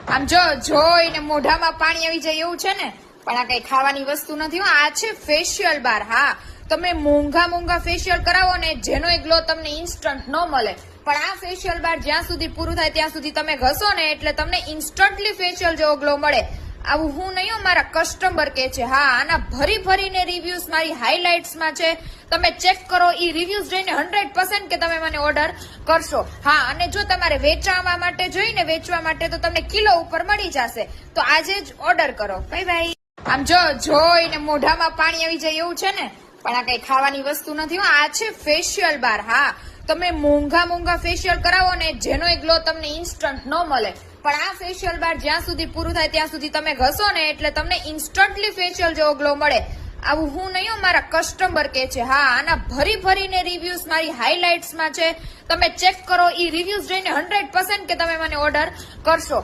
આમ જોઈને મોઢામાં પાણી આવી જાય એવું છે ને, પણ આ કઈ ખાવાની વસ્તુ નથી. આ છે ફેશિયલ બાર. હા, તમે મોંઘા ફેશિયલ કરાવો ને જેનો એક ગ્લો તમને ઇન્સ્ટન્ટ ન મળે, પણ આ ફેશિયલ બાર જ્યાં સુધી પૂરું થાય ત્યાં સુધી તમે ઘસો ને એટલે તમને ઇન્સ્ટન્ટલી ફેશિયલ જેવો ગ્લો મળે. આવું હું નહીં, મારા કસ્ટમર કે છે. હા, આના ભરીને રિવ્યુઝ મારી હાઇલાઇટ્સમાં છે, તમે ચેક કરો. ઈ રિવ્યુઝ જોઈને 100% કે તમે મને ઓર્ડર કરશો. હા, અને જો તમારે વેચવા માટે તો તમને કિલો ઉપર મળી જશે. તો આજે જ ઓર્ડર કરો. બાય. આમ જોઈને મોઢામાં પાણી આવી જાય એવું છે ને, પણ આ કઈ ખાવાની વસ્તુ નથી. આ છે ફેશિયલ બાર. હા, તમે મોંઘા ફેશિયલ કરાવો ને જેનો એક ગ્લો તમને ઇન્સ્ટન્ટ ન મળે, પણ આ ફેશિયલ બાર જ્યાં સુધી પૂરું થાય ત્યાં સુધી તમે ઘસો ને એટલે તમને ઇન્સ્ટન્ટલી ફેશિયલ જેવો ગ્લો મળે. આવું હું નહીં, મારા કસ્ટમર કે છે. હા, આના ભરીને રિવ્યુઝ મારી હાઇલાઇટ્સમાં છે, તમે ચેક કરો. ઈ રિવ્યુઝ જોઈને 100% કે તમે મને ઓર્ડર કરશો.